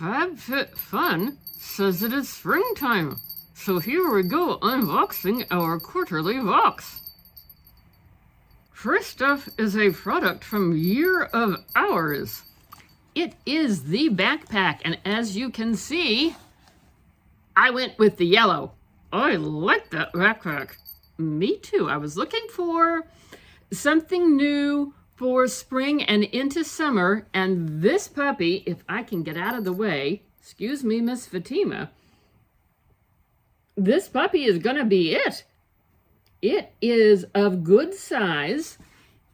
Fab Fit Fun says it is springtime, so here we go unboxing our quarterly box. First up is a product from Year of Ours. It is the backpack, and as you can see, I went with the yellow. I like that backpack. Me too. I was looking for something new for spring and into summer, and this puppy, if I can get out of the way, excuse me, Miss Fatima, this puppy is gonna be it. It is of good size.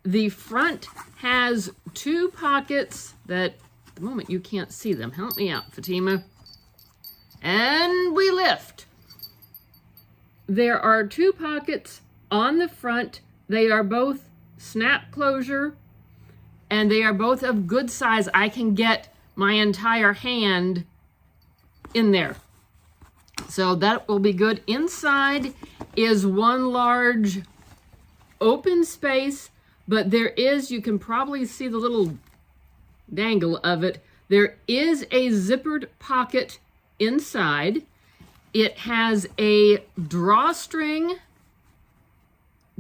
The front has two pockets that, at the moment, you can't see them. Help me out, Fatima. And we lift. There are two pockets on the front. They are both snap closure, and they are both of good size. I can get my entire hand in there. So that will be good. Inside is one large open space, but there is, you can probably see the little dangle of it. There is a zippered pocket inside. It has a drawstring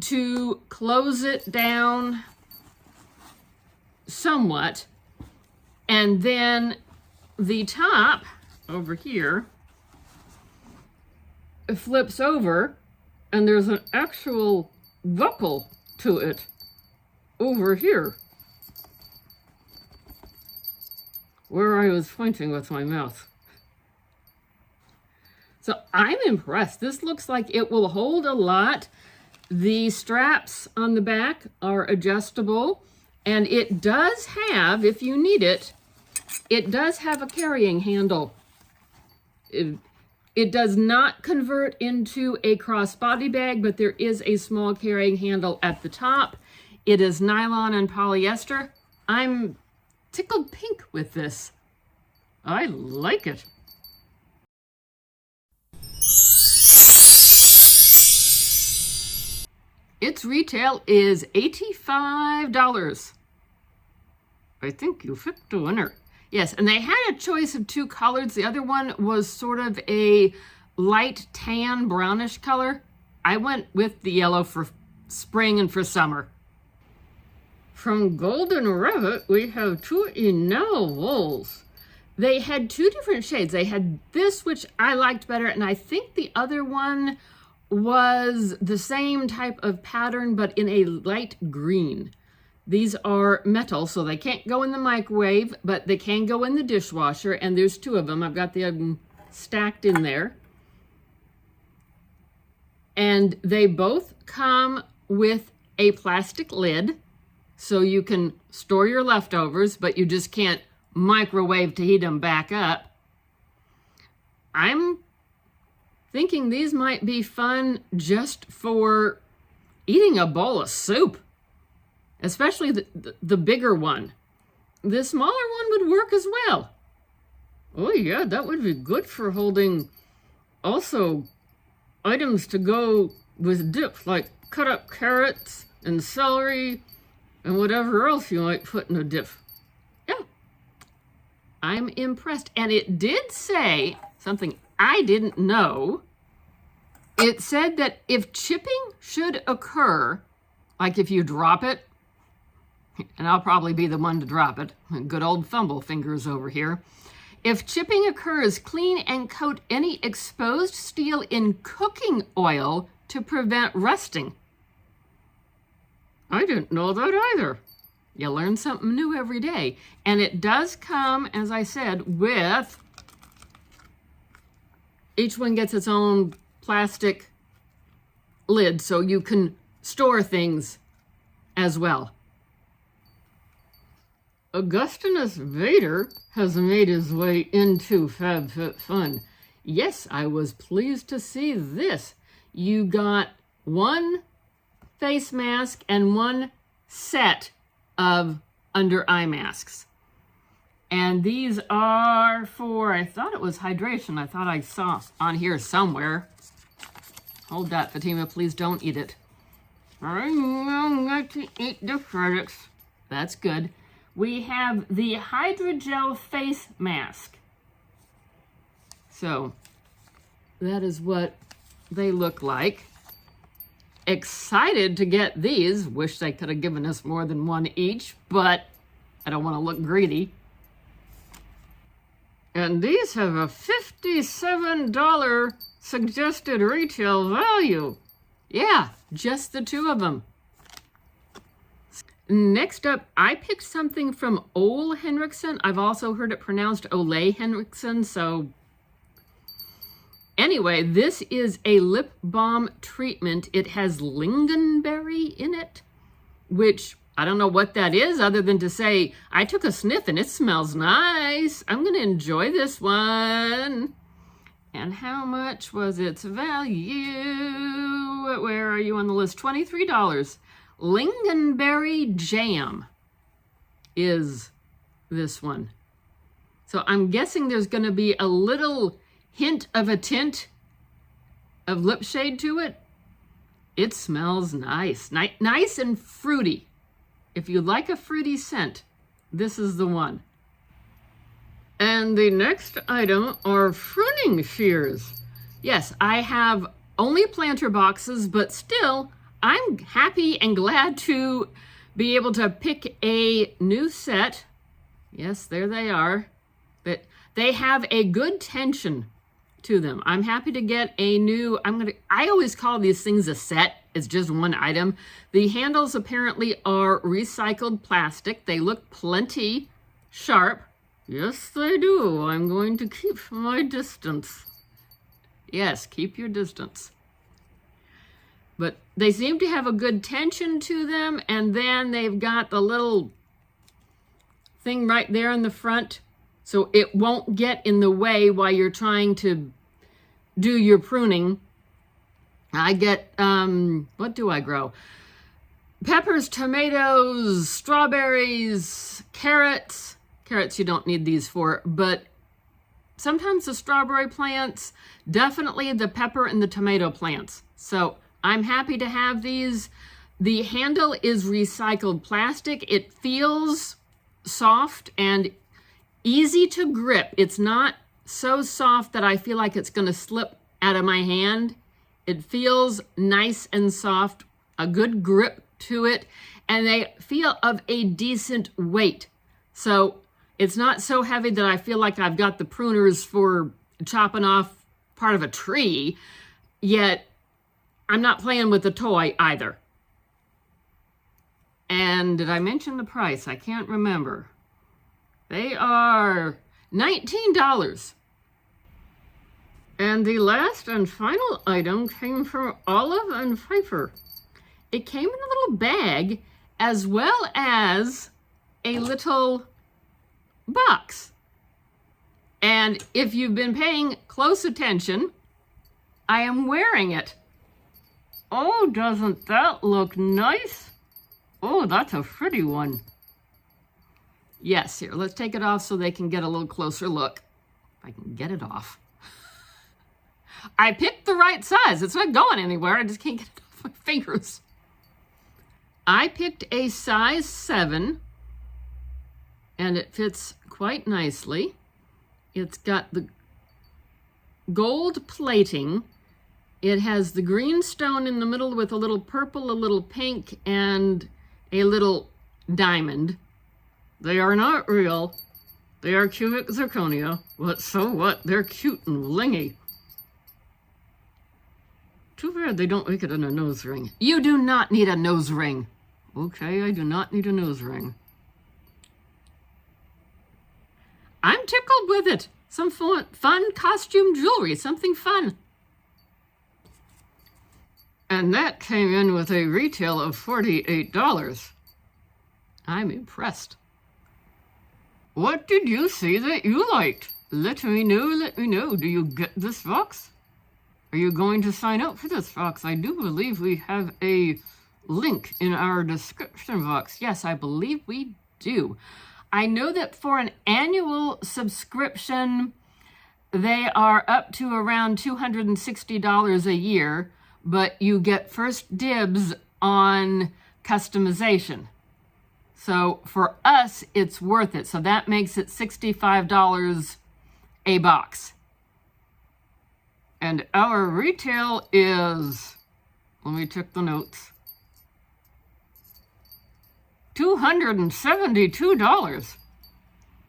to close it down somewhat. And then the top over here flips over, and there's an actual buckle to it over here where I was pointing with my mouth. So I'm impressed. This looks like it will hold a lot. The straps on the back are adjustable, and it does have, if you need it, it does have a carrying handle. It does not convert into a crossbody bag, but there is a small carrying handle at the top. It is nylon and polyester. I'm tickled pink with this. I like it. Its retail is $85. I think you picked a winner. Yes, and they had a choice of two colors. The other one was sort of a light tan brownish color. I went with the yellow for spring and for summer. From Golden Rabbit, we have two enamel wools. They had two different shades. They had this, which I liked better, and I think the other one was the same type of pattern, but in a light green. These are metal, so they can't go in the microwave, but they can go in the dishwasher, and there's two of them. I've got them stacked in there. And they both come with a plastic lid, so you can store your leftovers, but you just can't microwave to heat them back up. I'm thinking these might be fun just for eating a bowl of soup, especially the bigger one. The smaller one would work as well. Oh yeah, that would be good for holding also items to go with dip, like cut up carrots and celery and whatever else you might put in a dip. Yeah, I'm impressed. And it did say something I didn't know. It said that if chipping should occur, like if you drop it, and I'll probably be the one to drop it, good old fumble fingers over here. If chipping occurs, clean and coat any exposed steel in cooking oil to prevent rusting. I didn't know that either. You learn something new every day. And it does come, as I said, with, each one gets its own plastic lid, so you can store things as well. Augustinus Vader has made his way into Fab Fit Fun. Yes, I was pleased to see this. You got one face mask and one set of under eye masks. And these are for, I thought it was hydration. I thought I saw on here somewhere. Hold that, Fatima, please don't eat it. I'm going to eat the That's good. We have the hydrogel face mask. So that is what they look like. Excited to get these. Wish they could have given us more than one each, but I don't want to look greedy. And these have a $57 suggested retail value. Yeah, just the two of them. Next up, I picked something from Ole Henriksen. I've also heard it pronounced Ole Henriksen, so anyway, this is a lip balm treatment. It has lingonberry in it, which I don't know what that is other than to say, I took a sniff and it smells nice. I'm going to enjoy this one. And how much was its value? Where are you on the list? $23. Lingonberry jam is this one. So I'm guessing there's going to be a little hint of a tint of lip shade to it. It smells nice. Nice and fruity. If you like a fruity scent, this is the one. And the next item are pruning shears. Yes, I have only planter boxes, but still, I'm happy and glad to be able to pick a new set. Yes, there they are. But they have a good tension to them. I'm happy to get a new, I always call these things a set. It's just one item. The handles apparently are recycled plastic. They look plenty sharp. Yes, they do. I'm going to keep my distance. Yes, keep your distance. But they seem to have a good tension to them, and then they've got the little thing right there in the front, so it won't get in the way while you're trying to do your pruning. I get, what do I grow? Peppers, tomatoes, strawberries, carrots. Carrots you don't need these for, but sometimes the strawberry plants, definitely the pepper and the tomato plants. So I'm happy to have these. The handle is recycled plastic. It feels soft and easy to grip. It's not so soft that I feel like it's going to slip out of my hand. It feels nice and soft, a good grip to it, and they feel of a decent weight. So it's not so heavy that I feel like I've got the pruners for chopping off part of a tree, yet I'm not playing with the toy either. And did I mention the price? I can't remember. They are $19. And the last and final item came from Olive and Pfeiffer. It came in a little bag as well as a little box. And if you've been paying close attention, I am wearing it. Oh, doesn't that look nice? Oh, that's a pretty one. Yes, here, let's take it off so they can get a little closer look. If I can get it off. I picked the right size. It's not going anywhere. I just can't get it off my fingers. I picked a size 7, and it fits quite nicely. It's got the gold plating. It has the green stone in the middle with a little purple, a little pink, and a little diamond. They are not real. They are cubic zirconia, but so what? They're cute and blingy. Too bad they don't make it in a nose ring. You do not need a nose ring. Okay, I do not need a nose ring. I'm tickled with it. Some fun costume jewelry, something fun. And that came in with a retail of $48. I'm impressed. What did you see that you liked? Let me know, let me know. Do you get this box? Are you going to sign up for this box? I do believe we have a link in our description box. Yes, I believe we do. I know that for an annual subscription, they are up to around $260 a year, but you get first dibs on customization. So for us, it's worth it. So that makes it $65 a box. And our retail is, let me check the notes, $272.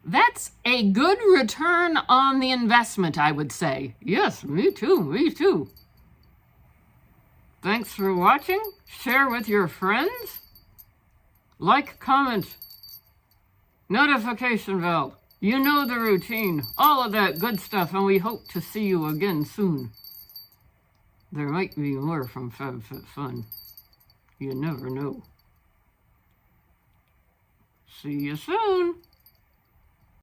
That's a good return on the investment, I would say. Yes, me too, me too. Thanks for watching. Share with your friends. Like, comment, notification bell. You know the routine, all of that good stuff, and we hope to see you again soon. There might be more from Fab Fit Fun. You never know. See you soon.